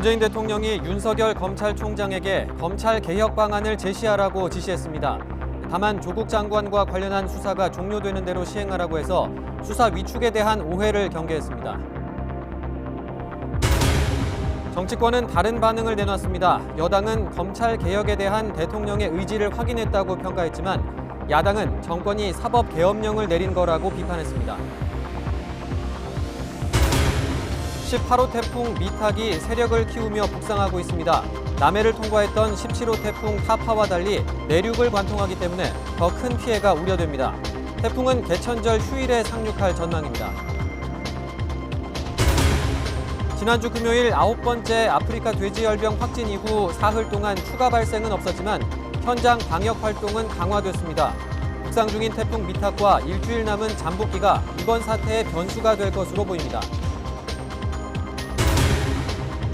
문재인 대통령이 윤석열 검찰총장에게 검찰 개혁 방안을 제시하라고 지시했습니다. 다만 조국 장관과 관련한 수사가 종료되는 대로 시행하라고 해서 수사 위축에 대한 오해를 경계했습니다. 정치권은 다른 반응을 내놨습니다. 여당은 검찰 개혁에 대한 대통령의 의지를 확인했다고 평가했지만 야당은 정권이 사법 계엄령을 내린 거라고 비판했습니다. 18호 태풍 미탁이 세력을 키우며 북상하고 있습니다. 남해를 통과했던 17호 태풍 타파와 달리 내륙을 관통하기 때문에 더 큰 피해가 우려됩니다. 태풍은 개천절 휴일에 상륙할 전망입니다. 지난주 금요일 9번째 아프리카 돼지열병 확진 이후 사흘 동안 추가 발생은 없었지만 현장 방역 활동은 강화됐습니다. 북상 중인 태풍 미탁과 일주일 남은 잠복기가 이번 사태의 변수가 될 것으로 보입니다.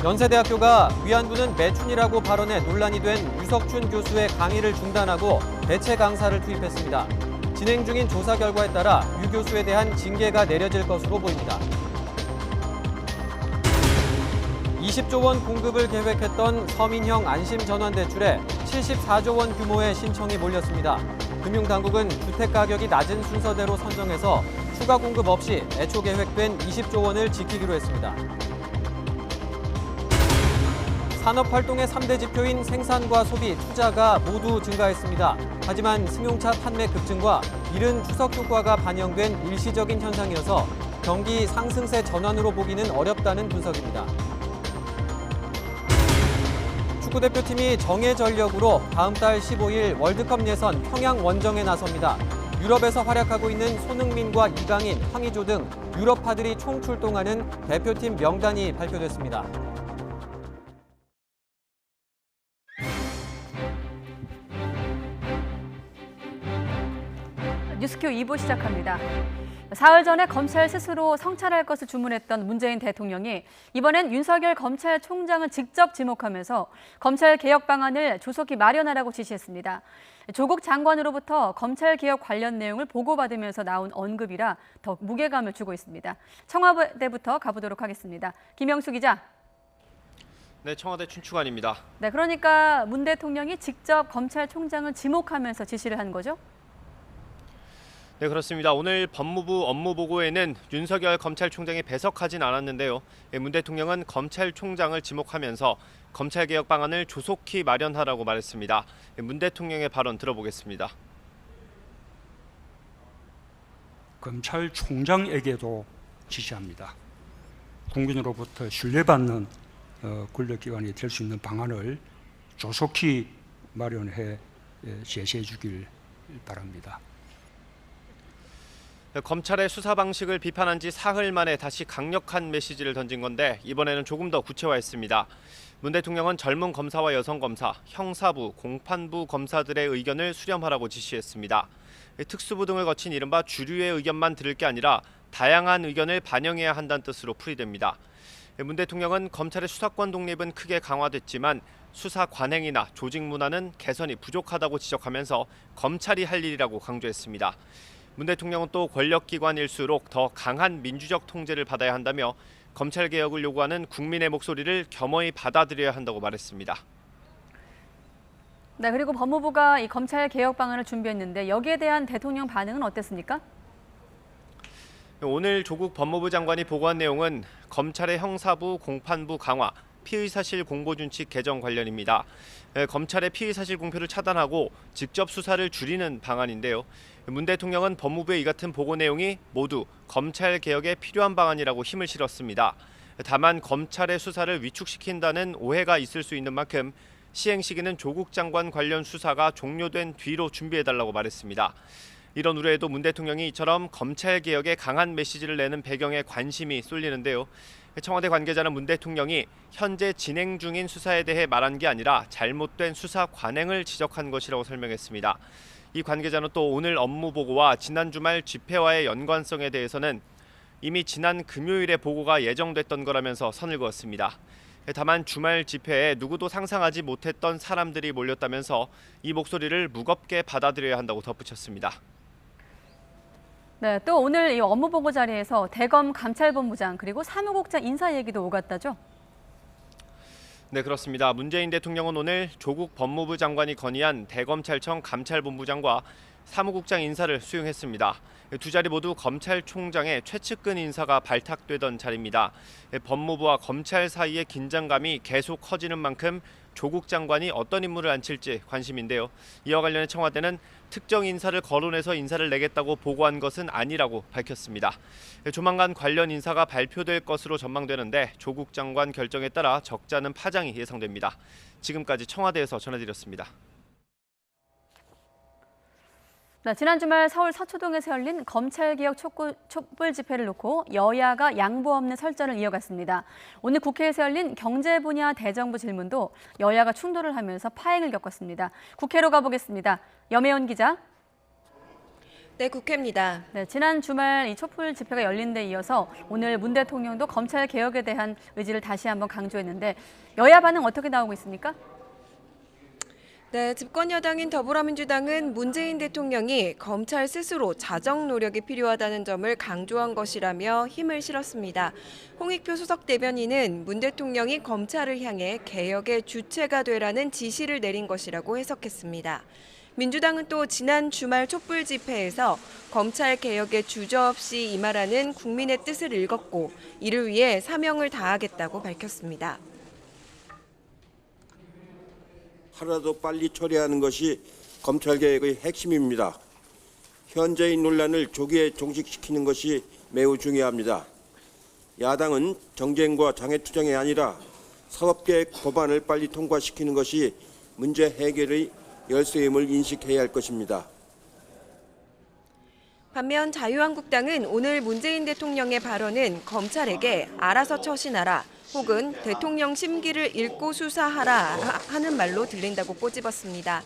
연세대학교가 위안부는 매춘이라고 발언해 논란이 된 유석춘 교수의 강의를 중단하고 대체 강사를 투입했습니다. 진행 중인 조사 결과에 따라 유 교수에 대한 징계가 내려질 것으로 보입니다. 20조 원 공급을 계획했던 서민형 안심전환대출에 74조 원 규모의 신청이 몰렸습니다. 금융당국은 주택가격이 낮은 순서대로 선정해서 추가 공급 없이 애초 계획된 20조 원을 지키기로 했습니다. 산업활동의 3대 지표인 생산과 소비, 투자가 모두 증가했습니다. 하지만 승용차 판매 급증과 이른 추석 효과가 반영된 일시적인 현상이어서 경기 상승세 전환으로 보기는 어렵다는 분석입니다. 축구대표팀이 정예 전력으로 다음 달 15일 월드컵 예선 평양 원정에 나섭니다. 유럽에서 활약하고 있는 손흥민과 이강인, 황의조 등 유럽파들이 총 출동하는 대표팀 명단이 발표됐습니다. 뉴스큐 2부 시작합니다. 사흘 전에 검찰 스스로 성찰할 것을 주문했던 문재인 대통령이 이번엔 윤석열 검찰총장을 직접 지목하면서 검찰 개혁 방안을 조속히 마련하라고 지시했습니다. 조국 장관으로부터 검찰 개혁 관련 내용을 보고받으면서 나온 언급이라 더 무게감을 주고 있습니다. 청와대부터 가보도록 하겠습니다. 김영수 기자. 네, 청와대 춘추관입니다. 네, 그러니까 문 대통령이 직접 검찰총장을 지목하면서 지시를 한 거죠? 네, 그렇습니다. 오늘 법무부 업무보고에는 윤석열 검찰총장이 배석하진 않았는데요. 문 대통령은 검찰총장을 지목하면서 검찰개혁 방안을 조속히 마련하라고 말했습니다. 문 대통령의 발언 들어보겠습니다. 검찰총장에게도 지시합니다. 국민으로부터 신뢰받는 권력기관이 될 수 있는 방안을 조속히 마련해 제시해 주길 바랍니다. 검찰의 수사 방식을 비판한 지 사흘 만에 다시 강력한 메시지를 던진 건데 이번에는 조금 더 구체화했습니다. 문 대통령은 젊은 검사와 여성 검사, 형사부, 공판부 검사들의 의견을 수렴하라고 지시했습니다. 특수부 등을 거친 이른바 주류의 의견만 들을 게 아니라 다양한 의견을 반영해야 한다는 뜻으로 풀이됩니다. 문 대통령은 검찰의 수사권 독립은 크게 강화됐지만 수사 관행이나 조직 문화는 개선이 부족하다고 지적하면서 검찰이 할 일이라고 강조했습니다. 문 대통령은 또 권력기관일수록 더 강한 민주적 통제를 받아야 한다며 검찰개혁을 요구하는 국민의 목소리를 겸허히 받아들여야 한다고 말했습니다. 네, 그리고 법무부가 이 검찰개혁 방안을 준비했는데 여기에 대한 대통령 반응은 어땠습니까? 오늘 조국 법무부 장관이 보고한 내용은 검찰의 형사부, 공판부 강화, 피의사실 공보준칙 개정 관련입니다. 검찰의 피의사실 공표를 차단하고 직접 수사를 줄이는 방안인데요. 문 대통령은 법무부의 이 같은 보고 내용이 모두 검찰 개혁에 필요한 방안이라고 힘을 실었습니다. 다만 검찰의 수사를 위축시킨다는 오해가 있을 수 있는 만큼 시행 시기는 조국 장관 관련 수사가 종료된 뒤로 준비해달라고 말했습니다. 이런 우려에도 문 대통령이 이처럼 검찰 개혁에 강한 메시지를 내는 배경에 관심이 쏠리는데요. 청와대 관계자는 문 대통령이 현재 진행 중인 수사에 대해 말한 게 아니라 잘못된 수사 관행을 지적한 것이라고 설명했습니다. 이 관계자는 또 오늘 업무 보고와 지난 주말 집회와의 연관성에 대해서는 이미 지난 금요일에 보고가 예정됐던 거라면서 선을 그었습니다. 다만 주말 집회에 누구도 상상하지 못했던 사람들이 몰렸다면서 이 목소리를 무겁게 받아들여야 한다고 덧붙였습니다. 네, 또 오늘 이 업무보고 자리에서 대검 감찰본부장 그리고 사무국장 인사 얘기도 오갔다죠? 네, 그렇습니다. 문재인 대통령은 오늘 조국 법무부 장관이 건의한 대검찰청 감찰본부장과 사무국장 인사를 수용했습니다. 두 자리 모두 검찰총장의 최측근 인사가 발탁되던 자리입니다. 법무부와 검찰 사이의 긴장감이 계속 커지는 만큼 조국 장관이 어떤 인물을 앉힐지 관심인데요. 이와 관련해 청와대는 특정 인사를 거론해서 인사를 내겠다고 보고한 것은 아니라고 밝혔습니다. 조만간 관련 인사가 발표될 것으로 전망되는데 조국 장관 결정에 따라 적잖은 파장이 예상됩니다. 지금까지 청와대에서 전해드렸습니다. 네, 지난 주말 서울 서초동에서 열린 검찰개혁 촛불 집회를 놓고 여야가 양보 없는 설전을 이어갔습니다. 오늘 국회에서 열린 경제 분야 대정부 질문도 여야가 충돌을 하면서 파행을 겪었습니다. 국회로 가보겠습니다. 염혜원 기자. 네, 국회입니다. 네, 지난 주말 이 촛불 집회가 열린 데 이어서 오늘 문 대통령도 검찰 개혁에 대한 의지를 다시 한번 강조했는데 여야 반응 어떻게 나오고 있습니까? 네, 집권 여당인 더불어민주당은 문재인 대통령이 검찰 스스로 자정 노력이 필요하다는 점을 강조한 것이라며 힘을 실었습니다. 홍익표 수석 대변인은 문 대통령이 검찰을 향해 개혁의 주체가 되라는 지시를 내린 것이라고 해석했습니다. 민주당은 또 지난 주말 촛불 집회에서 검찰 개혁에 주저없이 임하라는 국민의 뜻을 읽었고 이를 위해 사명을 다하겠다고 밝혔습니다. 하루라도 빨리 처리하는 것이 검찰개혁의 핵심입니다. 현재의 논란을 조기에 종식시키는 것이 매우 중요합니다. 야당은 정쟁과 장애투쟁이 아니라 사법개혁 법안을 빨리 통과시키는 것이 문제 해결의 열쇠임을 인식해야 할 것입니다. 반면 자유한국당은 오늘 문재인 대통령의 발언은 검찰에게 알아서 처신하라 혹은 대통령 심기를 읽고 수사하라 하는 말로 들린다고 꼬집었습니다.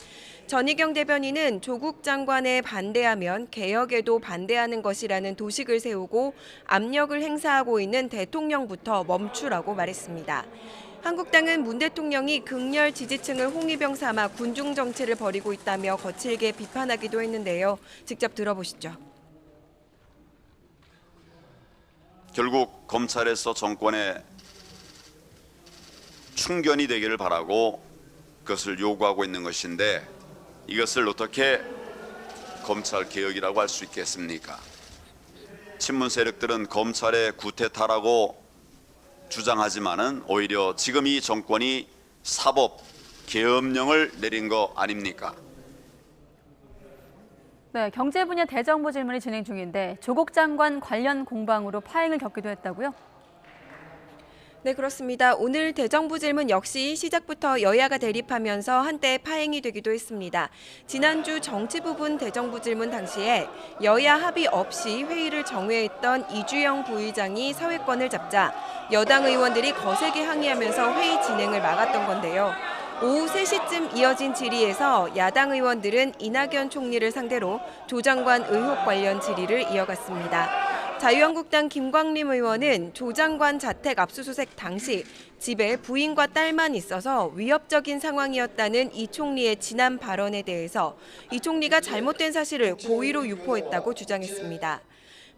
전희경 대변인은 조국 장관에 반대하면 개혁에도 반대하는 것이라는 도식을 세우고 압력을 행사하고 있는 대통령부터 멈추라고 말했습니다. 한국당은 문 대통령이 극렬 지지층을 홍위병 삼아 군중 정치를 벌이고 있다며 거칠게 비판하기도 했는데요. 직접 들어보시죠. 결국 검찰에서 정권에 충견이 되기를 바라고 그것을 요구하고 있는 것인데 이것을 어떻게 검찰 개혁이라고 할 수 있겠습니까? 친문 세력들은 검찰의 구태타라고 주장하지만은 오히려 지금 이 정권이 사법 계엄령을 내린 거 아닙니까? 네, 경제 분야 대정부 질문이 진행 중인데 조국 장관 관련 공방으로 파행을 겪기도 했다고요? 네, 그렇습니다. 오늘 대정부 질문 역시 시작부터 여야가 대립하면서 한때 파행이 되기도 했습니다. 지난주 정치 부분 대정부 질문 당시에 여야 합의 없이 회의를 정회했던 이주영 부의장이 사회권을 잡자 여당 의원들이 거세게 항의하면서 회의 진행을 막았던 건데요. 오후 3시쯤 이어진 질의에서 야당 의원들은 이낙연 총리를 상대로 조 장관 의혹 관련 질의를 이어갔습니다. 자유한국당 김광림 의원은 조 장관 자택 압수수색 당시 집에 부인과 딸만 있어서 위협적인 상황이었다는 이 총리의 지난 발언에 대해서 이 총리가 잘못된 사실을 고의로 유포했다고 주장했습니다.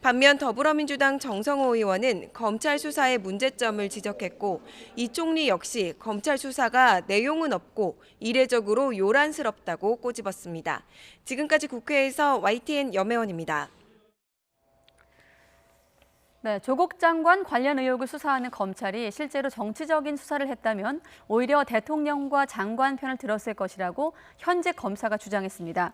반면 더불어민주당 정성호 의원은 검찰 수사의 문제점을 지적했고 이 총리 역시 검찰 수사가 내용은 없고 이례적으로 요란스럽다고 꼬집었습니다. 지금까지 국회에서 YTN 염혜원입니다. 네, 조국 장관 관련 의혹을 수사하는 검찰이 실제로 정치적인 수사를 했다면 오히려 대통령과 장관 편을 들었을 것이라고 현재 검사가 주장했습니다.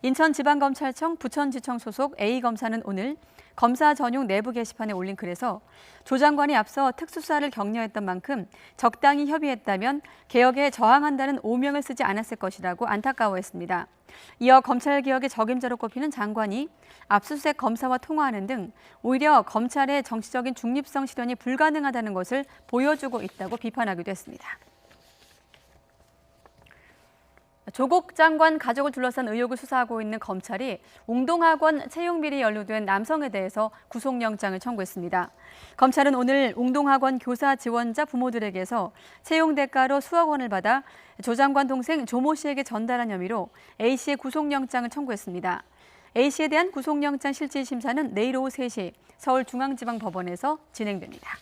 인천지방검찰청 부천지청 소속 A검사는 오늘 검사 전용 내부 게시판에 올린 글에서 조 장관이 앞서 특수사를 격려했던 만큼 적당히 협의했다면 개혁에 저항한다는 오명을 쓰지 않았을 것이라고 안타까워했습니다. 이어 검찰개혁의 적임자로 꼽히는 장관이 압수수색 검사와 통화하는 등 오히려 검찰의 정치적인 중립성 실현이 불가능하다는 것을 보여주고 있다고 비판하기도 했습니다. 조국 장관 가족을 둘러싼 의혹을 수사하고 있는 검찰이 웅동학원 채용비리에 연루된 남성에 대해서 구속영장을 청구했습니다. 검찰은 오늘 웅동학원 교사 지원자 부모들에게서 채용 대가로 수억 원을 받아 조 장관 동생 조모 씨에게 전달한 혐의로 A씨의 구속영장을 청구했습니다. A씨에 대한 구속영장 실질심사는 내일 오후 3시 서울중앙지방법원에서 진행됩니다.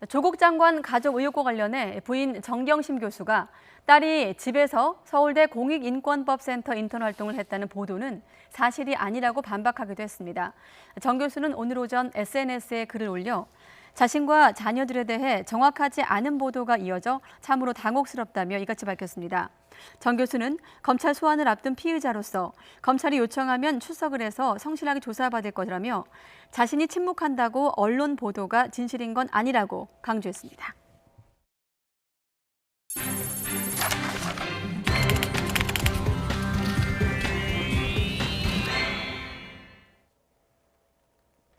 조국 장관 가족 의혹과 관련해 부인 정경심 교수가 딸이 집에서 서울대 공익인권법센터 인턴 활동을 했다는 보도는 사실이 아니라고 반박하기도 했습니다. 정 교수는 오늘 오전 SNS에 글을 올려 자신과 자녀들에 대해 정확하지 않은 보도가 이어져 참으로 당혹스럽다며 이같이 밝혔습니다. 정 교수는 검찰 소환을 앞둔 피의자로서 검찰이 요청하면 출석을 해서 성실하게 조사받을 거라며 자신이 침묵한다고 언론 보도가 진실인 건 아니라고 강조했습니다.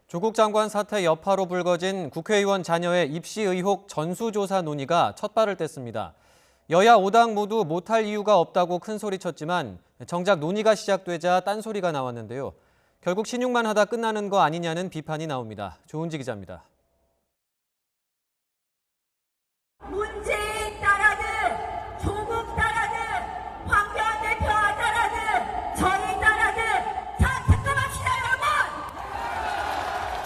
조국 장관 사태 여파로 불거진 국회의원 자녀의 입시 의혹 전수조사 논의가 첫 발을 뗐습니다. 여야 5당 모두 못할 이유가 없다고 큰소리쳤지만 정작 논의가 시작되자 딴소리가 나왔는데요. 결국 신용만 하다 끝나는 거 아니냐는 비판이 나옵니다. 조은지 기자입니다. 문재인 따라든 조국 따라든 황교안 대표 따라든 저희 따라든 자 잠깐만시다 여러분.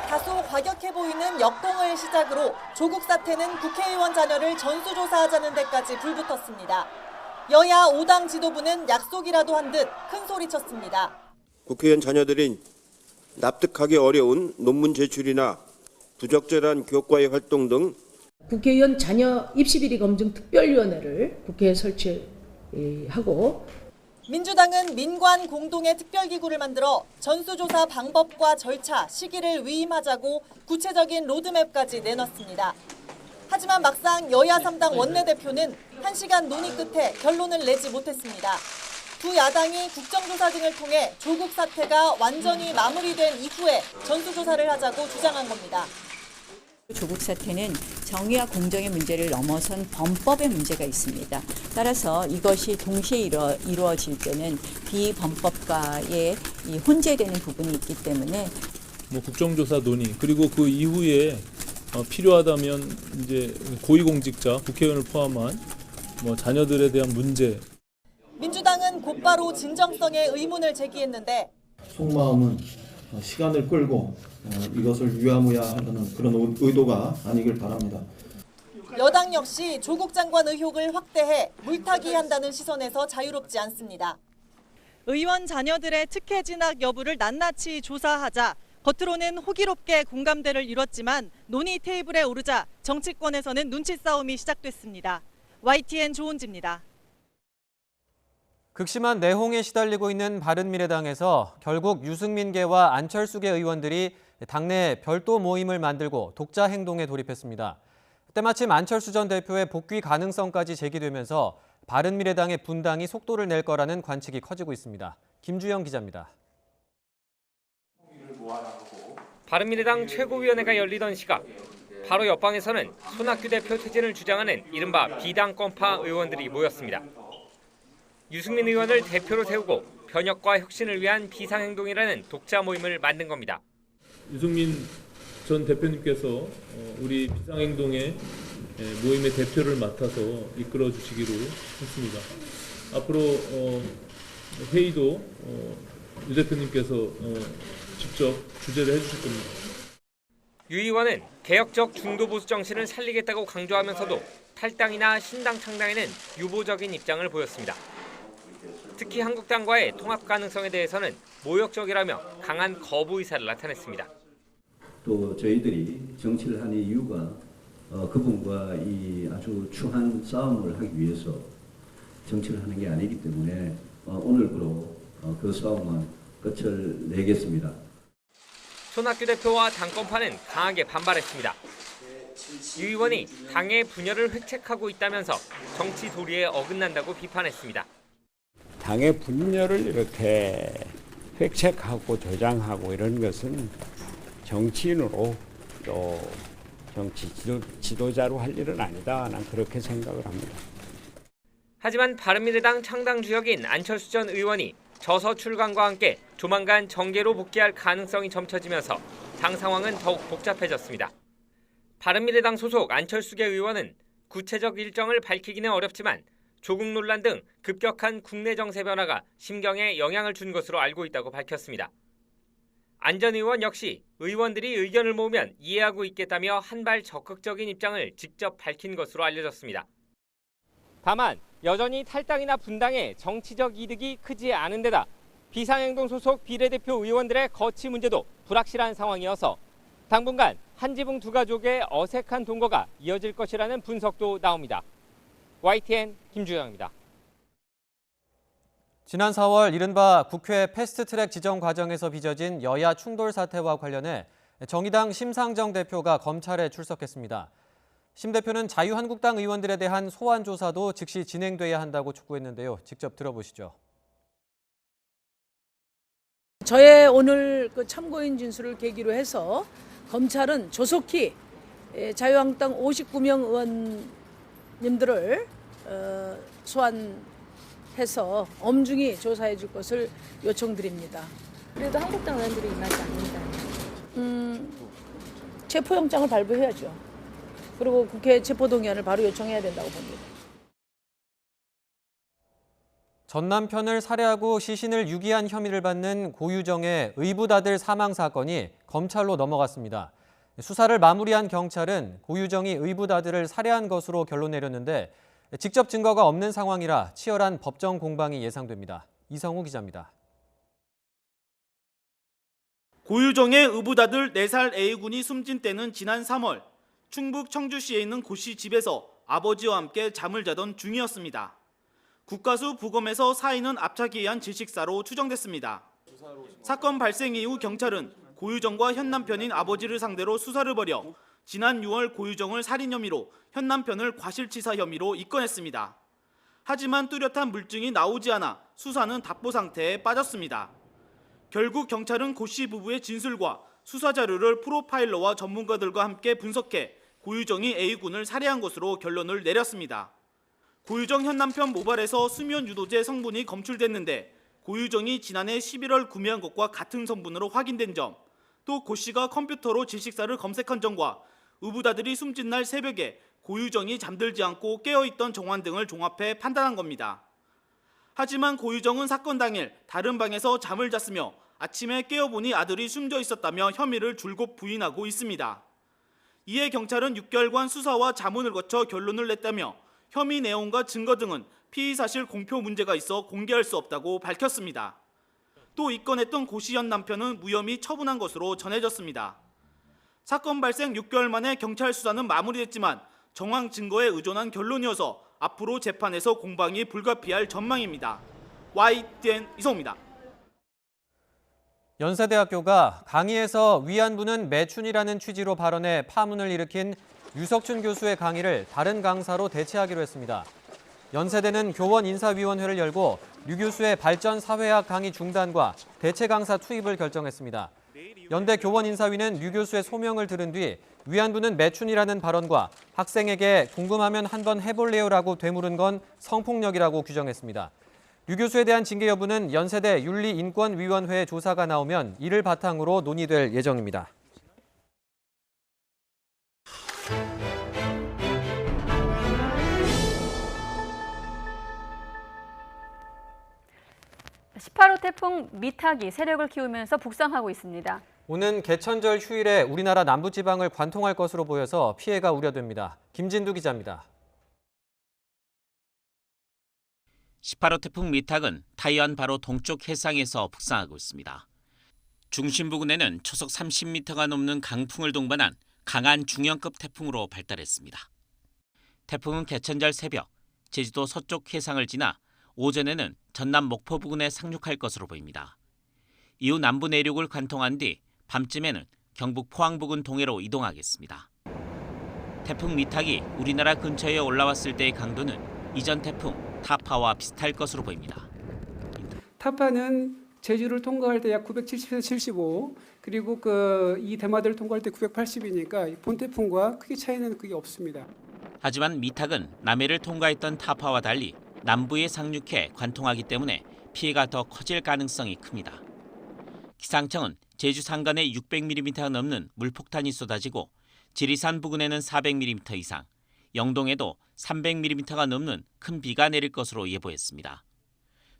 다소 과격해 보이는 역공을 시작으로 조국 사태는 국회의원 자녀를 전수조사하자는 데까지 불붙었습니다. 여야 5당 지도부는 약속이라도 한 듯 큰소리쳤습니다. 국회의원 자녀들이 납득하기 어려운 논문 제출이나 부적절한 교과의 활동 등 국회의원 자녀 입시비리 검증 특별위원회를 국회에 설치하고 민주당은 민관 공동의 특별기구를 만들어 전수조사 방법과 절차, 시기를 위임하자고 구체적인 로드맵까지 내놨습니다. 하지만 막상 여야 3당 원내대표는 1시간 논의 끝에 결론을 내지 못했습니다. 두 야당이 국정조사 등을 통해 조국 사태가 완전히 마무리된 이후에 전수조사를 하자고 주장한 겁니다. 조국 사태는 정의와 공정의 문제를 넘어선 범법의 문제가 있습니다. 따라서 이것이 동시에 이루어질 때는 비범법과의 혼재되는 부분이 있기 때문에 국정조사 논의 그리고 그 이후에 필요하다면 이제 고위공직자 국회의원을 포함한 자녀들에 대한 문제. 민주당은 곧바로 진정성의 의문을 제기했는데 속마음은 시간을 끌고 이것을 유야무야하려는 그런 의도가 아니길 바랍니다. 여당 역시 조국 장관 의혹을 확대해 물타기한다는 시선에서 자유롭지 않습니다. 의원 자녀들의 특혜 진학 여부를 낱낱이 조사하자 겉으로는 호기롭게 공감대를 이뤘지만 논의 테이블에 오르자 정치권에서는 눈치 싸움이 시작됐습니다. YTN 조은지입니다. 극심한 내홍에 시달리고 있는 바른미래당에서 결국 유승민계와 안철수계 의원들이 당내 별도 모임을 만들고 독자 행동에 돌입했습니다. 때마침 안철수 전 대표의 복귀 가능성까지 제기되면서 바른미래당의 분당이 속도를 낼 거라는 관측이 커지고 있습니다. 김주영 기자입니다. 바른미래당 최고위원회가 열리던 시각, 바로 옆방에서는 손학규 대표 퇴진을 주장하는 이른바 비당권파 의원들이 모였습니다. 유승민 의원을 대표로 세우고 변혁과 혁신을 위한 비상행동이라는 독자 모임을 만든 겁니다. 유승민 전 대표님께서 우리 비상행동의 모임의 대표를 맡아서 이끌어 주시기로 했습니다. 앞으로 회의도 유 대표님께서 직접 주재를 해주실 겁니다. 유 의원은 개혁적 중도보수 정신을 살리겠다고 강조하면서도 탈당이나 신당 창당에는 유보적인 입장을 보였습니다. 특히 한국당과의 통합 가능성에 대해서는 모욕적이라며 강한 거부 의사를 나타냈습니다. 또 저희들이 정치를 하는 이유가 그분과 이 아주 추한 싸움을 하기 위해서 정치를 하는 게 아니기 때문에 오늘부로 그 싸움은 끝을 내겠습니다. 손학규 대표와 당권파는 강하게 반발했습니다. 유 의원이 당의 분열을 획책하고 있다면서 정치 도리에 어긋난다고 비판했습니다. 당의 분열을 이렇게 획책하고 조장하고 이런 것은 정치인으로 또 정치 지도자로 할 일은 아니다. 난 그렇게 생각을 합니다. 하지만 바른미래당 창당 주역인 안철수 전 의원이 저서 출강과 함께 조만간 정계로 복귀할 가능성이 점쳐지면서 당 상황은 더욱 복잡해졌습니다. 바른미래당 소속 안철수계 의원은 구체적 일정을 밝히기는 어렵지만 조국 논란 등 급격한 국내 정세 변화가 심경에 영향을 준 것으로 알고 있다고 밝혔습니다. 안 전 의원 역시 의원들이 의견을 모으면 이해하고 있겠다며 한 발 적극적인 입장을 직접 밝힌 것으로 알려졌습니다. 다만 여전히 탈당이나 분당에 정치적 이득이 크지 않은 데다 비상행동 소속 비례대표 의원들의 거취 문제도 불확실한 상황이어서 당분간 한 지붕 두 가족의 어색한 동거가 이어질 것이라는 분석도 나옵니다. YTN 김주영입니다. 지난 4월 이른바 국회 패스트트랙 지정 과정에서 빚어진 여야 충돌 사태와 관련해 정의당 심상정 대표가 검찰에 출석했습니다. 심 대표는 자유한국당 의원들에 대한 소환 조사도 즉시 진행돼야 한다고 촉구했는데요. 직접 들어보시죠. 저의 오늘 그 참고인 진술을 계기로 해서 검찰은 조속히 자유한국당 59명 의원님들을 소환해서 엄중히 조사해 줄 것을 요청드립니다. 그래도 한국당 의원들이 임하지 않는다. 체포영장을 발부해야죠. 그리고 국회 체포동의안을 바로 요청해야 된다고 봅니다. 전 남편을 살해하고 시신을 유기한 혐의를 받는 고유정의 의붓아들 사망 사건이 검찰로 넘어갔습니다. 수사를 마무리한 경찰은 고유정이 의붓아들을 살해한 것으로 결론 내렸는데 직접 증거가 없는 상황이라 치열한 법정 공방이 예상됩니다. 이성우 기자입니다. 고유정의 의붓아들 4살 A군이 숨진 때는 지난 3월 충북 청주시에 있는 고 씨 집에서 아버지와 함께 잠을 자던 중이었습니다. 국가수 부검에서 사인은 압착에 의한 질식사로 추정됐습니다. 사건 발생 이후 경찰은 고유정과 현 남편인 아버지를 상대로 수사를 벌여 지난 6월 고유정을 살인 혐의로 현 남편을 과실치사 혐의로 입건했습니다. 하지만 뚜렷한 물증이 나오지 않아 수사는 답보 상태에 빠졌습니다. 결국 경찰은 고 씨 부부의 진술과 수사 자료를 프로파일러와 전문가들과 함께 분석해 고유정이 A군을 살해한 것으로 결론을 내렸습니다. 고유정 현 남편 모발에서 수면 유도제 성분이 검출됐는데 고유정이 지난해 11월 구매한 것과 같은 성분으로 확인된 점, 또 고 씨가 컴퓨터로 질식사를 검색한 점과 의붓아들이 숨진 날 새벽에 고유정이 잠들지 않고 깨어있던 정황 등을 종합해 판단한 겁니다. 하지만 고유정은 사건 당일 다른 방에서 잠을 잤으며 아침에 깨어보니 아들이 숨져 있었다며 혐의를 줄곧 부인하고 있습니다. 이에 경찰은 6개월간 수사와 자문을 거쳐 결론을 냈다며 혐의 내용과 증거 등은 피의 사실 공표 문제가 있어 공개할 수 없다고 밝혔습니다. 또 입건했던 고 씨 현 남편은 무혐의 처분한 것으로 전해졌습니다. 사건 발생 6개월 만에 경찰 수사는 마무리됐지만 정황 증거에 의존한 결론이어서 앞으로 재판에서 공방이 불가피할 전망입니다. YTN 이성우입니다. 연세대학교가 강의에서 위안부는 매춘이라는 취지로 발언해 파문을 일으킨 유석춘 교수의 강의를 다른 강사로 대체하기로 했습니다. 연세대는 교원 인사위원회를 열고 류 교수의 발전 사회학 강의 중단과 대체 강사 투입을 결정했습니다. 연대 교원인사위는 류 교수의 소명을 들은 뒤 위안부는 매춘이라는 발언과 학생에게 궁금하면 한번 해볼래요라고 되물은 건 성폭력이라고 규정했습니다. 류 교수에 대한 징계 여부는 연세대 윤리인권위원회의 조사가 나오면 이를 바탕으로 논의될 예정입니다. (18호) 태풍 미탁이 세력을 키우면서 북상하고 있습니다. 오는 개천절 휴일에 우리나라 남부지방을 관통할 것으로 보여서 피해가 우려됩니다. 김진두 기자입니다. 18호 태풍 미탁은 타이완 바로 동쪽 해상에서 북상하고 있습니다. 중심 부근에는 초속 30m가 넘는 강풍을 동반한 강한 중형급 태풍으로 발달했습니다. 태풍은 개천절 새벽 제주도 서쪽 해상을 지나 오전에는 전남 목포 부근에 상륙할 것으로 보입니다. 이후 남부 내륙을 관통한 뒤 밤쯤에는 경북 포항 부근 동해로 이동하겠습니다. 태풍 미탁이 우리나라 근처에 올라왔을 때의 강도는 이전 태풍 타파와 비슷할 것으로 보입니다. 타파는 제주를 통과할 때 약 970에서 75, 그리고 이 대마도를 통과할 때 980이니까 본 태풍과 크게 차이는 그게 없습니다. 하지만 미탁은 남해를 통과했던 타파와 달리 남부에 상륙해 관통하기 때문에 피해가 더 커질 가능성이 큽니다. 기상청은 제주 산간에 600mm가 넘는 물폭탄이 쏟아지고 지리산 부근에는 400mm 이상, 영동에도 300mm가 넘는 큰 비가 내릴 것으로 예보했습니다.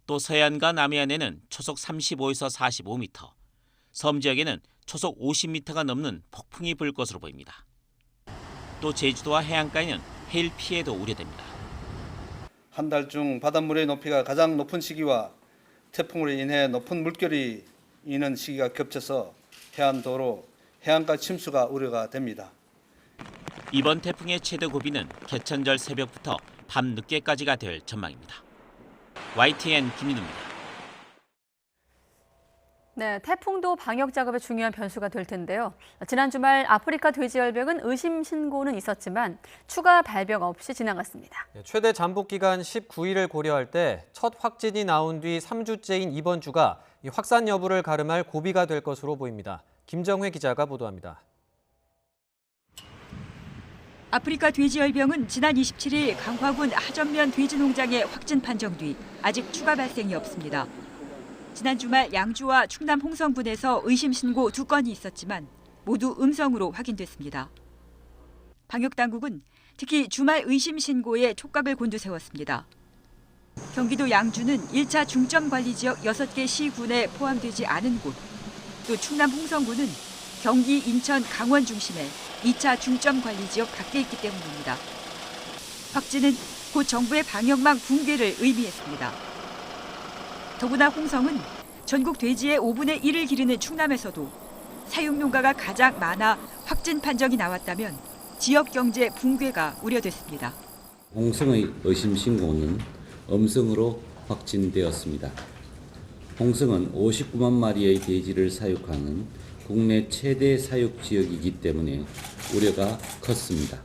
또 서해안과 남해안에는 초속 35에서 45m, 섬 지역에는 초속 50m가 넘는 폭풍이 불 것으로 보입니다. 또 제주도와 해안가에는 해일 피해도 우려됩니다. 한 달 중 바닷물의 높이가 가장 높은 시기와 태풍으로 인해 높은 물결이 이는 시기가 겹쳐서 해안도로, 해안가 침수가 우려가 됩니다. 이번 태풍의 최대 고비는 개천절 새벽부터 밤 늦게까지가 될 전망입니다. YTN 김민우입니다. 네, 태풍도 방역 작업에 중요한 변수가 될 텐데요. 지난 주말 아프리카 돼지열병은 의심 신고는 있었지만 추가 발병 없이 지나갔습니다. 최대 잠복 기간 19일을 고려할 때 첫 확진이 나온 뒤 3주째인 이번 주가 이 확산 여부를 가름할 고비가 될 것으로 보입니다. 김정회 기자가 보도합니다. 아프리카 돼지열병은 지난 27일 강화군 하전면 돼지농장에 확진 판정 뒤 아직 추가 발생이 없습니다. 지난 주말 양주와 충남 홍성군에서 의심 신고 2건이 있었지만 모두 음성으로 확인됐습니다. 방역당국은 특히 주말 의심 신고에 촉각을 곤두세웠습니다. 경기도 양주는 1차 중점관리지역 6개 시군에 포함되지 않은 곳, 또 충남 홍성군은 경기, 인천, 강원 중심에 2차 중점관리지역 밖에 있기 때문입니다. 확진은 곧 정부의 방역망 붕괴를 의미했습니다. 더구나 홍성은 전국 돼지의 5분의 1을 기르는 충남에서도 사육농가가 가장 많아 확진 판정이 나왔다면 지역 경제 붕괴가 우려됐습니다. 홍성의 의심 신고는 음성으로 확진되었습니다. 홍성은 59만 마리의 돼지를 사육하는 국내 최대 사육 지역이기 때문에 우려가 컸습니다.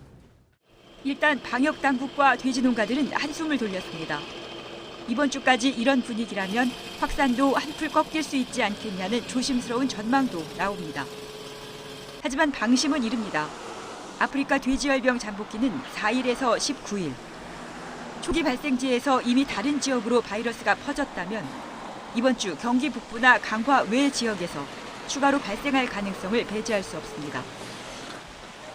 일단 방역 당국과 돼지 농가들은 한숨을 돌렸습니다. 이번 주까지 이런 분위기라면 확산도 한풀 꺾일 수 있지 않겠냐는 조심스러운 전망도 나옵니다. 하지만 방심은 이릅니다. 아프리카 돼지열병 잠복기는 4일에서 19일. 초기 발생지에서 이미 다른 지역으로 바이러스가 퍼졌다면 이번 주 경기 북부나 강화 외 지역에서 추가로 발생할 가능성을 배제할 수 없습니다.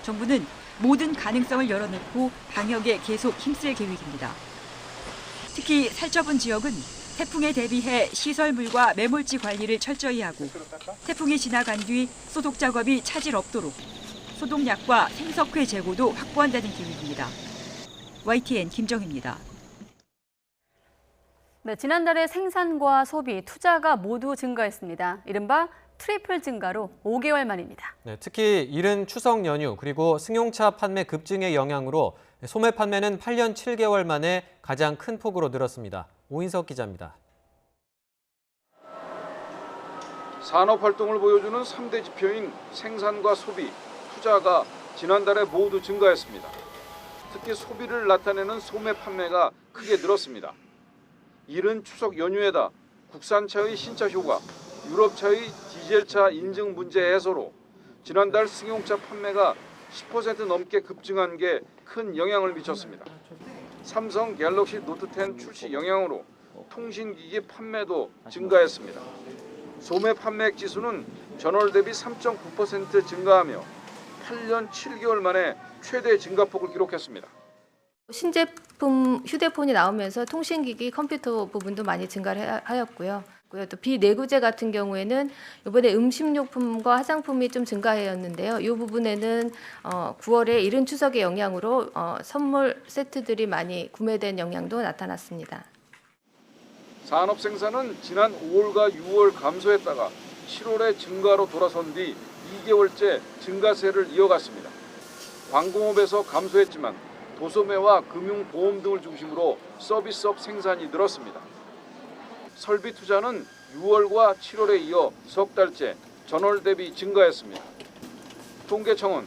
정부는 모든 가능성을 열어놓고 방역에 계속 힘쓸 계획입니다. 특히 살쪄본 지역은 태풍에 대비해 시설물과 매몰지 관리를 철저히 하고 태풍이 지나간 뒤 소독 작업이 차질 없도록 소독약과 생석회 재고도 확보한다는 계획입니다. YTN 김정희입니다. 네, 지난달에 생산과 소비, 투자가 모두 증가했습니다. 이른바 트리플 증가로 5개월 만입니다. 네, 특히 이른 추석 연휴 그리고 승용차 판매 급증의 영향으로 소매 판매는 8년 7개월 만에 가장 큰 폭으로 늘었습니다. 오인석 기자입니다. 산업활동을 보여주는 3대 지표인 생산과 소비, 투자가 지난달에 모두 증가했습니다. 특히 소비를 나타내는 소매 판매가 크게 늘었습니다. 이른 추석 연휴에다 국산차의 신차 효과, 유럽차의 디젤차 인증 문제 해소로 지난달 승용차 판매가 10% 넘게 급증한 게 큰 영향을 미쳤습니다. 삼성 갤럭시 노트 10 출시 영향으로 통신기기 판매도 증가했습니다. 소매 판매액 지수는 전월 대비 3.9% 증가하며 8년 7개월 만에 최대 증가폭을 기록했습니다. 신제품 휴대폰이 나오면서 통신기기 컴퓨터 부분도 많이 증가를 하였고요. 또 비내구재 같은 경우에는 이번에 음식료품과 화장품이 좀 증가했는데요. 이 부분에는 9월에 이른 추석의 영향으로 선물 세트들이 많이 구매된 영향도 나타났습니다. 산업 생산은 지난 5월과 6월 감소했다가 7월에 증가로 돌아선 뒤 2개월째 증가세를 이어갔습니다. 광공업에서 감소했지만 도소매와 금융보험 등을 중심으로 서비스업 생산이 늘었습니다. 설비 투자는 6월과 7월에 이어 석 달째 전월 대비 증가했습니다. 통계청은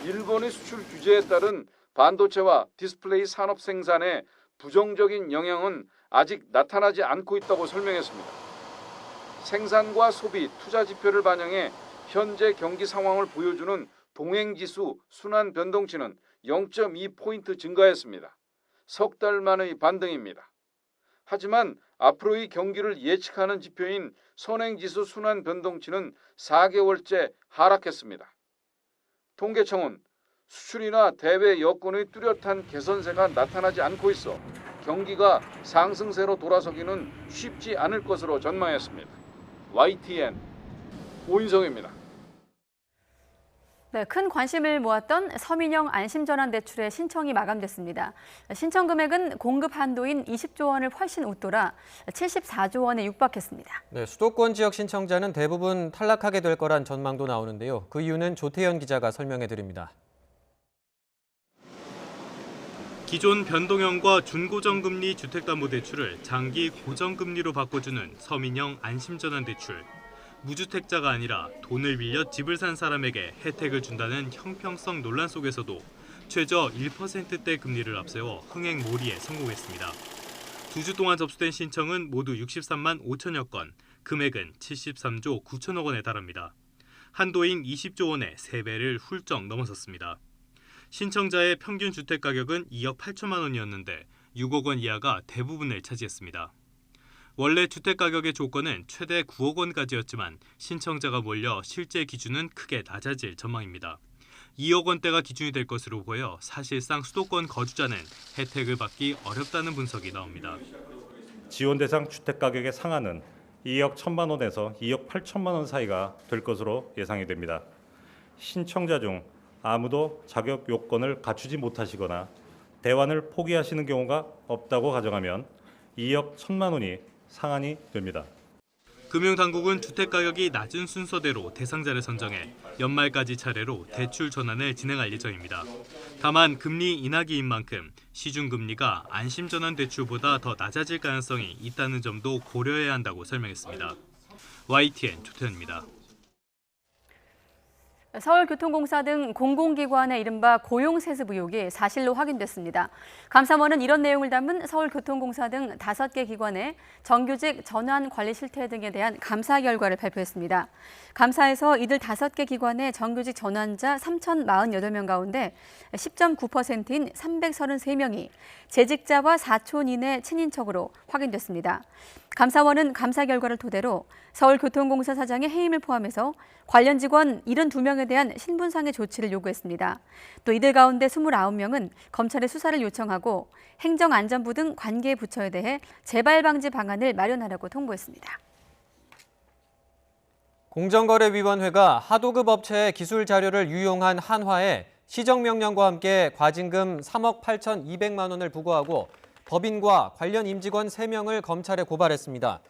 일본의 수출 규제에 따른 반도체와 디스플레이 산업 생산에 부정적인 영향은 아직 나타나지 않고 있다고 설명했습니다. 생산과 소비, 투자 지표를 반영해 현재 경기 상황을 보여주는 동행지수 순환 변동치는 0.2포인트 증가했습니다. 석 달 만의 반등입니다. 하지만 앞으로의 경기를 예측하는 지표인 선행지수 순환 변동치는 4개월째 하락했습니다. 통계청은 수출이나 대외 여건의 뚜렷한 개선세가 나타나지 않고 있어 경기가 상승세로 돌아서기는 쉽지 않을 것으로 전망했습니다. YTN 오인성입니다. 네, 큰 관심을 모았던 서민형 안심전환 대출의 신청이 마감됐습니다. 신청 금액은 공급 한도인 20조 원을 훨씬 웃돌아 74조 원에 육박했습니다. 네, 수도권 지역 신청자는 대부분 탈락하게 될 거란 전망도 나오는데요. 그 이유는 조태현 기자가 설명해 드립니다. 기존 변동형과 준고정금리 주택담보대출을 장기 고정금리로 바꿔주는 서민형 안심전환대출. 무주택자가 아니라 돈을 빌려 집을 산 사람에게 혜택을 준다는 형평성 논란 속에서도 최저 1%대 금리를 앞세워 흥행 몰이에 성공했습니다. 2주 동안 접수된 신청은 모두 63만 5천여 건, 금액은 73조 9천억 원에 달합니다. 한도인 20조 원의 3배를 훌쩍 넘어섰습니다. 신청자의 평균 주택가격은 2억 8천만 원이었는데 6억 원 이하가 대부분을 차지했습니다. 원래 주택가격의 조건은 최대 9억 원까지였지만 신청자가 몰려 실제 기준은 크게 낮아질 전망입니다. 2억 원대가 기준이 될 것으로 보여 사실상 수도권 거주자는 혜택을 받기 어렵다는 분석이 나옵니다. 지원 대상 주택가격의 상한은 2억 1천만 원에서 2억 8천만 원 사이가 될 것으로 예상이 됩니다. 신청자 중 아무도 자격 요건을 갖추지 못하시거나 대환을 포기하시는 경우가 없다고 가정하면 2억 1천만 원이 상한이 됩니다. 금융당국은 주택가격이 낮은 순서대로 대상자를 선정해 연말까지 차례로 대출 전환을 진행할 예정입니다. 다만 금리 인하기인 만큼 시중금리가 안심전환 대출보다 더 낮아질 가능성이 있다는 점도 고려해야 한다고 설명했습니다. YTN 조태현입니다. 서울교통공사 등 공공기관의 이른바 고용세습 의혹이 사실로 확인됐습니다. 감사원은 이런 내용을 담은 서울교통공사 등 5개 기관의 정규직 전환 관리 실태 등에 대한 감사 결과를 발표했습니다. 감사에서 이들 5개 기관의 정규직 전환자 3,048명 가운데 10.9%인 333명이 재직자와 사촌 이내 친인척으로 확인됐습니다. 감사원은 감사 결과를 토대로 서울교통공사 사장의 해임을 포함해서 관련 직원 72명에 대한 신분상의 조치를 요구했습니다. 또 이들 가운데 29명은 검찰에 수사를 요청하고 행정안전부 등 관계 부처에 대해 재발 방지 방안을 마련하라고 통보했습니다. 공정거래위원회가 하도급 업체의 기술 자료를 유용한 한화에 시정명령과 함께 과징금 3억 8,200만 원을 부과하고 법인과 관련 임직원 3명을 검찰에 고발했습니다.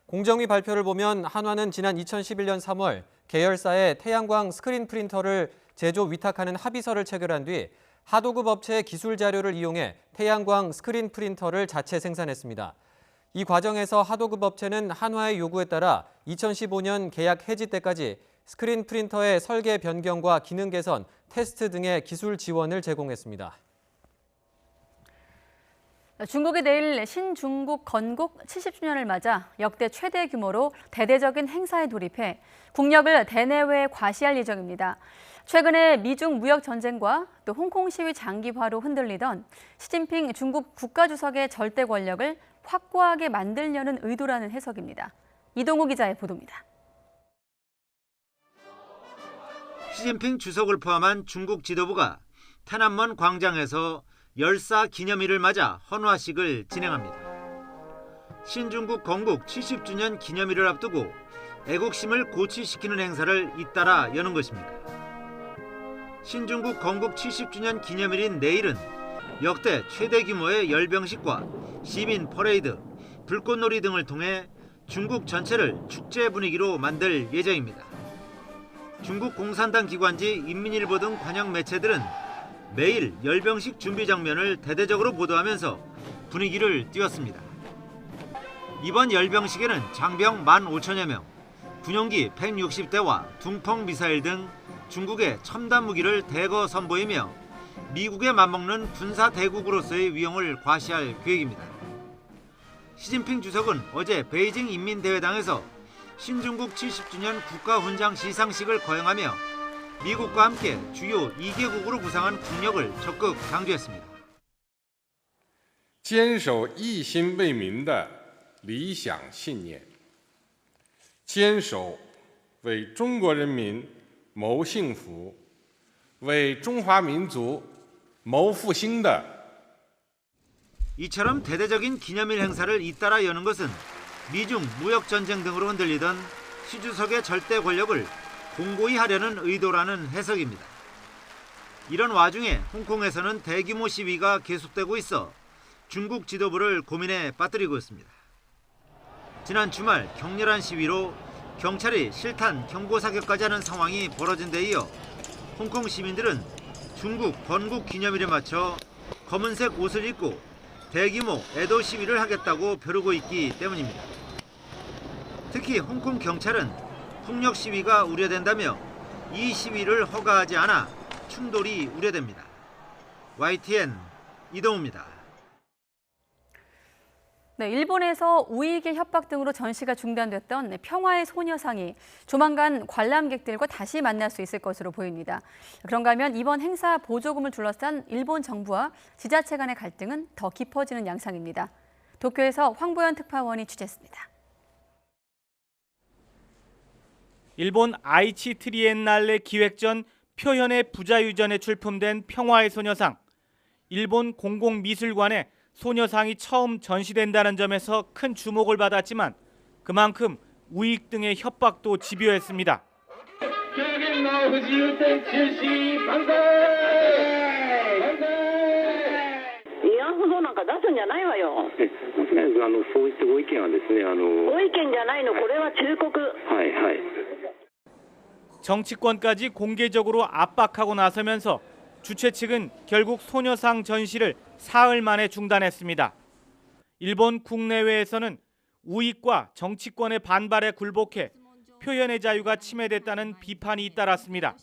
공정위 발표를 보면 한화는 지난 2011년 3월 계열사에 태양광 스크린 프린터를 제조 위탁하는 합의서를 체결한 뒤 하도급 업체의 기술 자료를 이용해 태양광 스크린 프린터를 자체 생산했습니다. 이 과정에서 하도급 업체는 한화의 요구에 따라 2015년 계약 해지 때까지 스크린 프린터의 설계 변경과 기능 개선, 테스트 등의 기술 지원을 제공했습니다. 중국이 내일 신중국 건국 70주년을 맞아 역대 최대 규모로 대대적인 행사에 돌입해 국력을 대내외에 과시할 예정입니다. 최근에 미중 무역 전쟁과 또 홍콩 시위 장기화로 흔들리던 시진핑 중국 국가주석의 절대 권력을 확고하게 만들려는 의도라는 해석입니다. 이동우 기자의 보도입니다. 시진핑 주석을 포함한 중국 지도부가 태난먼 광장에서 열사 기념일을 맞아 헌화식을 진행합니다. 신중국 건국 70주년 기념일을 앞두고 애국심을 고취시키는 행사를 잇따라 여는 것입니다. 신중국 건국 70주년 기념일인 내일은 역대 최대 규모의 열병식과 시민 퍼레이드, 불꽃놀이 등을 통해 중국 전체를 축제 분위기로 만들 예정입니다. 중국 공산당 기관지 인민일보 등 관영 매체들은 매일 열병식 준비 장면을 대대적으로 보도하면서 분위기를 띄웠습니다. 이번 열병식에는 장병 15,000여 명, 군용기 160대와 둥펑 미사일 등 중국의 첨단 무기를 대거 선보이며 미국에 맞먹는 군사 대국으로서의 위용을 과시할 계획입니다. 시진핑 주석은 어제 베이징 인민대회당에서 신중국 70주년 국가훈장 시상식을 거행하며 미국과 함께 주요 2개국으로 구상한 국력을 적극 강조했습니다. 坚守一心为民的理想信念，坚守为中国人民谋幸福、为中华民族谋复兴的 이처럼 대대적인 기념일 행사를 잇따라 여는 것은 미중 무역 전쟁 등으로 흔들리던 시주석의 절대 권력을 공고히 하려는 의도라는 해석입니다. 이런 와중에 홍콩에서는 대규모 시위가 계속되고 있어 중국 지도부를 고민에 빠뜨리고 있습니다. 지난 주말 격렬한 시위로 경찰이 실탄 경고 사격까지 하는 상황이 벌어진 데 이어 홍콩 시민들은 중국 건국 기념일에 맞춰 검은색 옷을 입고 대규모 애도 시위를 하겠다고 벼르고 있기 때문입니다. 특히 홍콩 경찰은 폭력 시위가 우려된다며 이 시위를 허가하지 않아 충돌이 우려됩니다. YTN 이동우입니다. 네, 일본에서 우익의 협박 등으로 전시가 중단됐던 평화의 소녀상이 조만간 관람객들과 다시 만날 수 있을 것으로 보입니다. 그런가 하면 이번 행사 보조금을 둘러싼 일본 정부와 지자체 간의 갈등은 더 깊어지는 양상입니다. 도쿄에서 황보연 특파원이 취재했습니다. 일본 아이치 트리엔날레 기획 전 표현의 부자유전에 출품된 평화의 소녀상. 일본 공공미술관에 소녀상이 처음 전시된다는 점에서 큰 주목을 받았지만 그만큼 우익 등의 협박도 집요했습니다. 정치권까지 공개적으로 압박하고 나서면서 주최 측은 결국 소녀상 전시를 사흘 만에 중단했습니다. 일본 국내외에서는 우익과 정치권의 반발에 굴복해 표현의 자유가 침해됐다는 비판이 잇따랐습니다.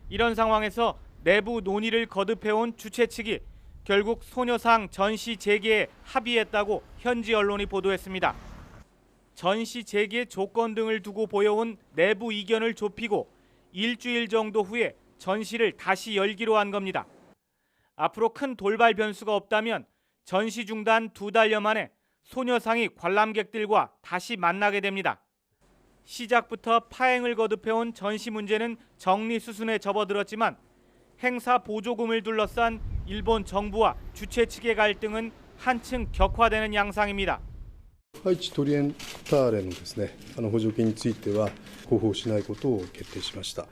이런 상황에서 내부 논의를 거듭해온 주최 측이 결국 소녀상 전시 재개에 합의했다고 현지 언론이 보도했습니다. 전시 재개 조건 등을 두고 보여온 내부 이견을 좁히고 일주일 정도 후에 전시를 다시 열기로 한 겁니다. 앞으로 큰 돌발 변수가 없다면 전시 중단 2달여 만에 소녀상이 관람객들과 다시 만나게 됩니다. 시작부터 파행을 거듭해온 전시 문제는 정리 수순에 접어들었지만 행사 보조금을 둘러싼 일본 정부와 주최 측의 갈등은 한층 격화되는 양상입니다. 愛知トリエンターレのですね、補助金については交付しないことを決定しました。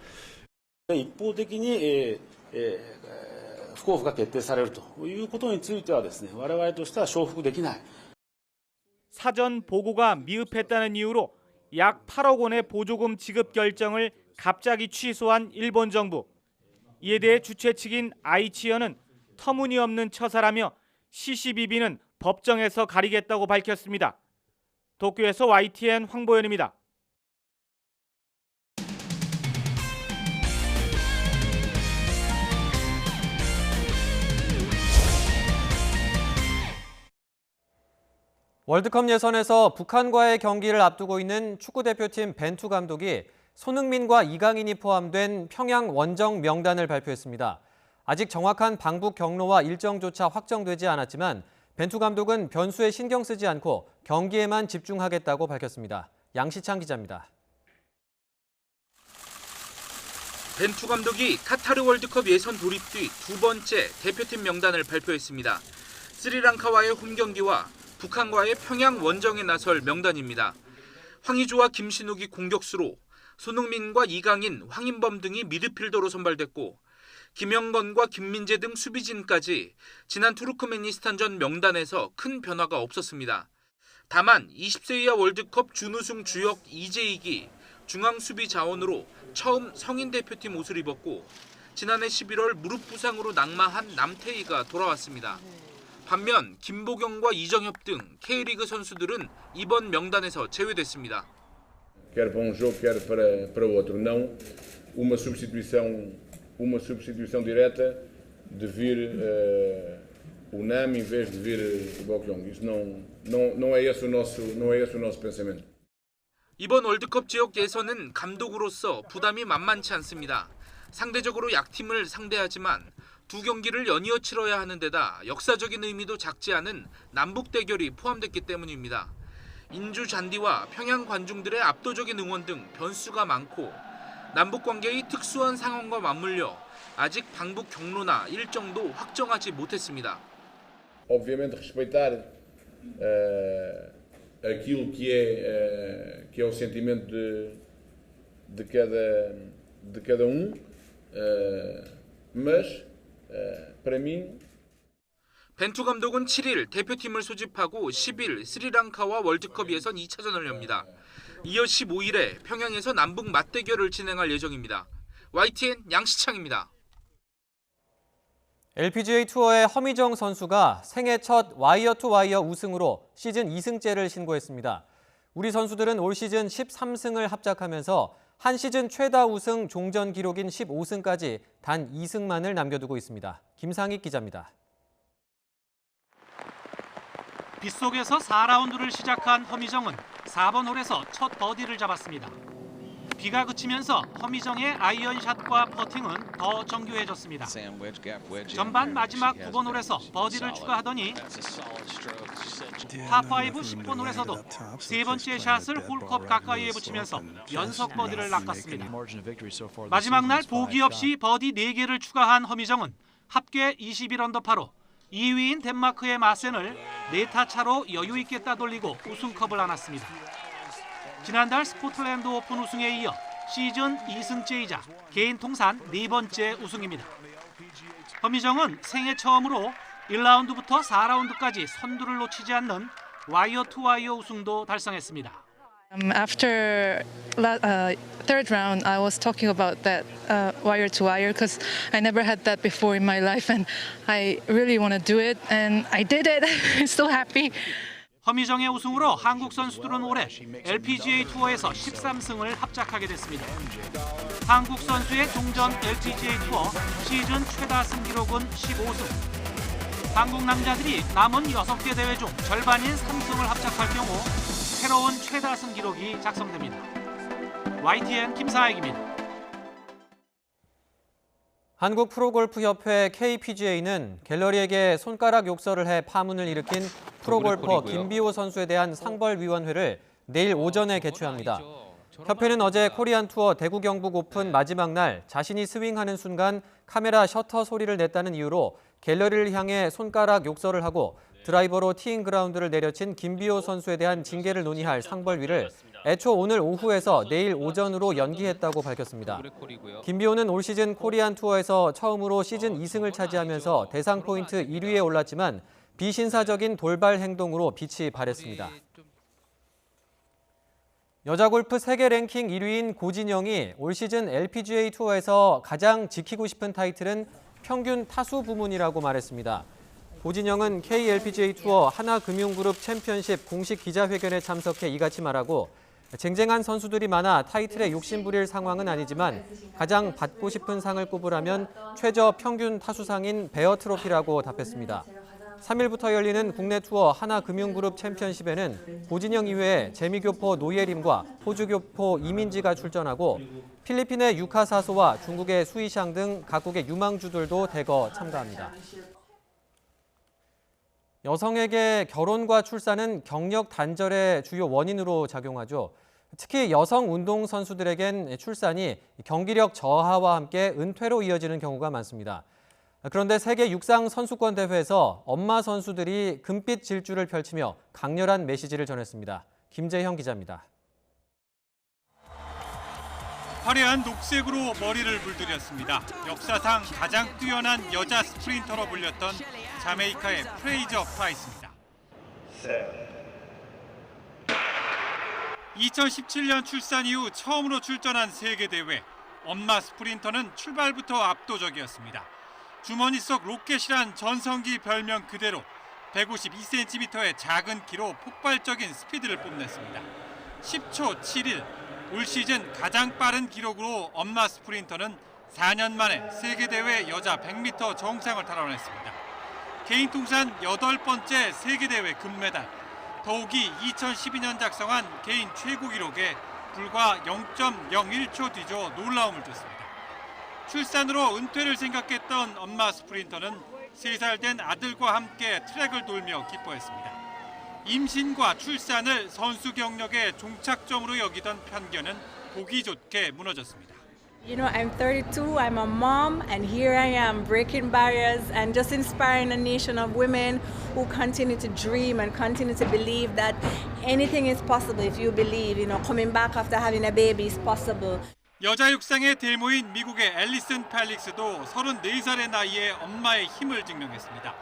一方的に、不交付が決定されるということについてはですね、我々としては承服できない。 사전 보고가 미흡했다는 이유로 약 8억 원의 보조금 지급 결정을 갑자기 취소한 일본 정부. 이에 대해 주최 측인 아이치현은 터무니없는 처사라며 CCBB는 법정에서 가리겠다고 밝혔습니다. 도쿄에서 YTN 황보연입니다. 월드컵 예선에서 북한과의 경기를 앞두고 있는 축구대표팀 벤투 감독이 손흥민과 이강인이 포함된 평양 원정 명단을 발표했습니다. 아직 정확한 방북 경로와 일정조차 확정되지 않았지만 벤투 감독은 변수에 신경 쓰지 않고 경기에만 집중하겠다고 밝혔습니다. 양시창 기자입니다. 벤투 감독이 카타르 월드컵 예선 돌입 뒤 2번째 대표팀 명단을 발표했습니다. 스리랑카와의 홈경기와 북한과의 평양 원정에 나설 명단입니다. 황의조와 김신욱이 공격수로 손흥민과 이강인, 황인범 등이 미드필더로 선발됐고 김영건과 김민재 등 수비진까지 지난 투르크메니스탄전 명단에서 큰 변화가 없었습니다. 다만 20세 이하 월드컵 준우승 주역 이재익이 중앙 수비 자원으로 처음 성인 대표팀 옷을 입었고 지난해 11월 무릎 부상으로 낙마한 남태희가 돌아왔습니다. 반면 김보경과 이정협 등 K리그 선수들은 이번 명단에서 제외됐습니다. Quer para jogo, quer para outro. Não uma substituição direta de vir o Nam em vez de vir o Bokyong. Isso não é esse o nosso pensamento. 이번 월드컵 지역 예선은 감독으로서 부담이 만만치 않습니다. 상대적으로 약팀을 상대하지만 두 경기를 연이어 치러야 하는 데다 역사적인 의미도 작지 않은 남북 대결이 포함됐기 때문입니다. 인주 잔디와 평양 관중들의 압도적인 응원 등 변수가 많고 남북 관계의 특수한 상황과 맞물려 아직 방북 경로나 일정도 확정하지 못했습니다. Obviamente respeitar aquilo que é o sentimento de cada mas para mim. 벤투 감독은 7일 대표팀을 소집하고 10일 스리랑카와 월드컵 예선 2차전을 엽니다. 이어 15일에 평양에서 남북 맞대결을 진행할 예정입니다. YTN 양시창입니다. LPGA 투어의 허미정 선수가 생애 첫 와이어 투 와이어 우승으로 시즌 2승째를 신고했습니다. 우리 선수들은 올 시즌 13승을 합작하면서 한 시즌 최다 우승 종전 기록인 15승까지 단 2승만을 남겨두고 있습니다. 김상익 기자입니다. 빗속에서 4라운드를 시작한 허미정은 4번 홀에서 첫 버디를 잡았습니다. 비가 그치면서 허미정의 아이언샷과 퍼팅은 더 정교해졌습니다. 전반 마지막 9번 홀에서 버디를 추가하더니 파5 10번 홀에서도 세 번째 샷을 홀컵 가까이에 붙이면서 연속 버디를 낚았습니다. 마지막 날 보기 없이 버디 4개를 추가한 허미정은 합계 21언더파로 2위인 덴마크의 마센을 4타 차로 여유 있게 따돌리고 우승컵을 안았습니다. 지난달 스코틀랜드 오픈 우승에 이어 시즌 2승째이자 개인 통산 4번째 우승입니다. 허미정은 생애 처음으로 1라운드부터 4라운드까지 선두를 놓치지 않는 와이어 투 와이어 우승도 달성했습니다. After third round, I was talking about that wire to wire because I never had that before in my life, and I really want to do it, and I did it. I'm so happy. 허미정의 우승으로 한국 선수들은 올해 LPGA 투어에서 13승을 합작하게 됐습니다. 한국 선수의 종전 LPGA 투어 시즌 최다 승 기록은 15승. 한국 남자들이 남은 6개 대회 중 절반인 3승을 합작할 경우 새로운 최다 승 기록이 작성됩니다. YTN 김사익입니다. 한국 프로골프협회 KPGA는 갤러리에게 손가락 욕설을 해 파문을 일으킨 프로골퍼 김비호 선수에 대한 상벌위원회를 내일 오전에 개최합니다. 협회는 어제 코리안 투어 대구 경북 오픈 마지막 날 자신이 스윙하는 순간 카메라 셔터 소리를 냈다는 이유로 갤러리를 향해 손가락 욕설을 하고 드라이버로 티잉 그라운드를 내려친 김비호 선수에 대한 징계를 논의할 상벌위를 애초 오늘 오후에서 내일 오전으로 연기했다고 밝혔습니다. 김비호는 올 시즌 코리안 투어에서 처음으로 시즌 2승을 차지하면서 대상 포인트 1위에 올랐지만 비신사적인 돌발 행동으로 빛이 발했습니다. 여자 골프 세계 랭킹 1위인 고진영이 올 시즌 LPGA 투어에서 가장 지키고 싶은 타이틀은 평균 타수 부문이라고 말했습니다. 고진영은 KLPGA 투어 하나금융그룹 챔피언십 공식 기자회견에 참석해 이같이 말하고 쟁쟁한 선수들이 많아 타이틀에 욕심부릴 상황은 아니지만 가장 받고 싶은 상을 꼽으라면 최저 평균 타수상인 베어 트로피라고 답했습니다. 3일부터 열리는 국내 투어 하나금융그룹 챔피언십에는 고진영 이외에 재미교포 노예림과 호주교포 이민지가 출전하고 필리핀의 유카사소와 중국의 수이샹 등 각국의 유망주들도 대거 참가합니다. 여성에게 결혼과 출산은 경력 단절의 주요 원인으로 작용하죠. 특히 여성 운동선수들에겐 출산이 경기력 저하와 함께 은퇴로 이어지는 경우가 많습니다. 그런데 세계 육상 선수권 대회에서 엄마 선수들이 금빛 질주를 펼치며 강렬한 메시지를 전했습니다. 김재형 기자입니다. 화려한 녹색으로 머리를 물들였습니다. 역사상 가장 뛰어난 여자 스프린터로 불렸던 자메이카의 프레이저 프라이스입니다. 2017년 출산 이후 처음으로 출전한 세계대회. 엄마 스프린터는 출발부터 압도적이었습니다. 주머니 속 로켓이란 전성기 별명 그대로 152cm의 작은 키로 폭발적인 스피드를 뽐냈습니다. 10초 71, 올 시즌 가장 빠른 기록으로 엄마 스프린터는 4년 만에 세계대회 여자 100m 정상을 탈환했습니다. 개인 통산 8번째 세계대회 금메달, 더욱이 2012년 작성한 개인 최고 기록에 불과 0.01초 뒤져 놀라움을 줬습니다. 출산으로 은퇴를 생각했던 엄마 스프린터는 3살 된 아들과 함께 트랙을 돌며 기뻐했습니다. 임신과 출산을 선수 경력의 종착점으로 여기던 편견은 보기 좋게 무너졌습니다. You know, I'm 32, I'm a mom, and here I am breaking barriers and just inspiring a nation of women who continue to dream and continue to believe that anything is possible if you believe, you know, coming back after having a baby is possible. 여자 육상의 대모인 미국의 앨리슨 펠릭스도 34살의 나이에 엄마의 힘을 증명했습니다.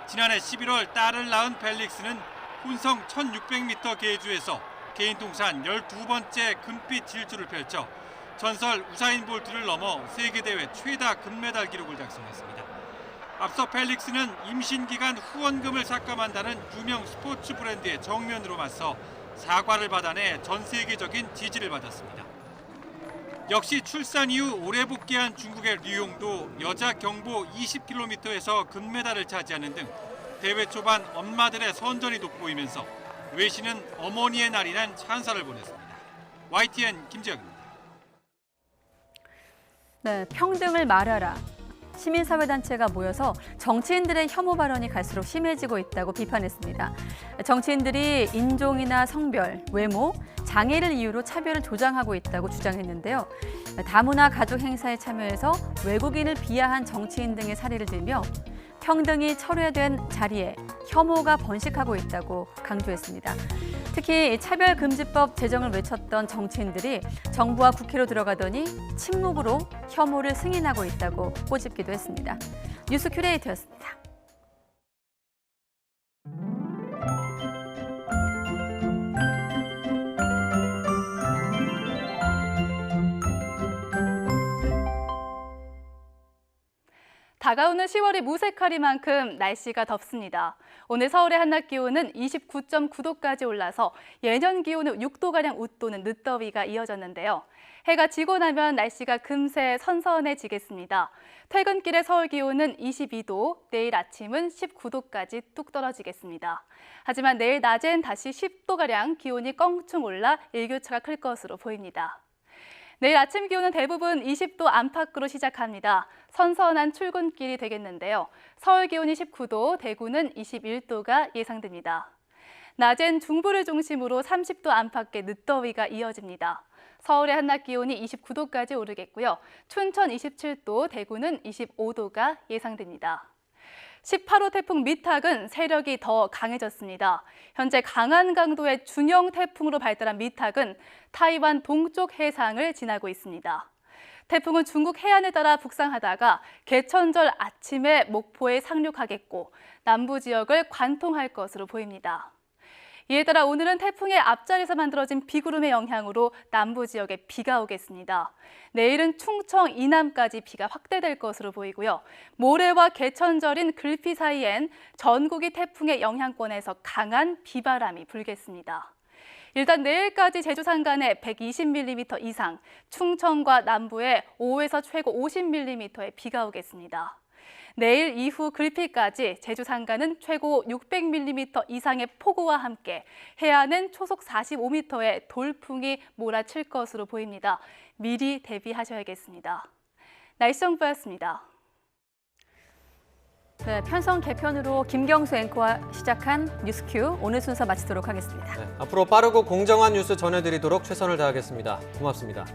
지난해 11월 딸을 낳은 펠릭스는 혼성 1600m 계주에서 개인 통산 12번째 금빛 질주를 펼쳐 전설 우사인 볼트를 넘어 세계대회 최다 금메달 기록을 작성했습니다. 앞서 펠릭스는 임신 기간 후원금을 삭감한다는 유명 스포츠 브랜드의 정면으로 맞서 사과를 받아내 전 세계적인 지지를 받았습니다. 역시 출산 이후 올해 복귀한 중국의 류용도 여자 경보 20km에서 금메달을 차지하는 등 대회 초반 엄마들의 선전이 돋보이면서 외신은 어머니의 날이란 찬사를 보냈습니다. YTN 김재혁입니다. 네, 평등을 말하라. 시민사회단체가 모여서 정치인들의 혐오 발언이 갈수록 심해지고 있다고 비판했습니다. 정치인들이 인종이나 성별, 외모, 장애를 이유로 차별을 조장하고 있다고 주장했는데요. 다문화 가족 행사에 참여해서 외국인을 비하한 정치인 등의 사례를 들며 평등이 철회된 자리에 혐오가 번식하고 있다고 강조했습니다. 특히 차별금지법 제정을 외쳤던 정치인들이 정부와 국회로 들어가더니 침묵으로 혐오를 승인하고 있다고 꼬집기도 했습니다. 뉴스 큐레이터였습니다. 다가오는 10월이 무색하리만큼 날씨가 덥습니다. 오늘 서울의 한낮 기온은 29.9도까지 올라서 예년 기온의 6도가량 웃도는 늦더위가 이어졌는데요. 해가 지고 나면 날씨가 금세 선선해지겠습니다. 퇴근길의 서울 기온은 22도, 내일 아침은 19도까지 뚝 떨어지겠습니다. 하지만 내일 낮엔 다시 10도가량 기온이 껑충 올라 일교차가 클 것으로 보입니다. 내일 아침 기온은 대부분 20도 안팎으로 시작합니다. 선선한 출근길이 되겠는데요. 서울 기온이 19도, 대구는 21도가 예상됩니다. 낮엔 중부를 중심으로 30도 안팎의 늦더위가 이어집니다. 서울의 한낮 기온이 29도까지 오르겠고요. 춘천 27도, 대구는 25도가 예상됩니다. 18호 태풍 미탁은 세력이 더 강해졌습니다. 현재 강한 강도의 준형 태풍으로 발달한 미탁은 타이완 동쪽 해상을 지나고 있습니다. 태풍은 중국 해안에 따라 북상하다가 개천절 아침에 목포에 상륙하겠고 남부 지역을 관통할 것으로 보입니다. 이에 따라 오늘은 태풍의 앞자리에서 만들어진 비구름의 영향으로 남부 지역에 비가 오겠습니다. 내일은 충청 이남까지 비가 확대될 것으로 보이고요. 모레와 개천절인 글피 사이엔 전국이 태풍의 영향권에서 강한 비바람이 불겠습니다. 일단 내일까지 제주 산간에 120mm 이상, 충청과 남부에 5에서 최고 50mm의 비가 오겠습니다. 내일 이후 글피까지 제주 산간은 최고 600mm 이상의 폭우와 함께 해안은 초속 45m의 돌풍이 몰아칠 것으로 보입니다. 미리 대비하셔야겠습니다. 날씨 정보였습니다. 네, 편성 개편으로 김경수 앵커와 시작한 뉴스큐 오늘 순서 마치도록 하겠습니다. 네, 앞으로 빠르고 공정한 뉴스 전해드리도록 최선을 다하겠습니다. 고맙습니다.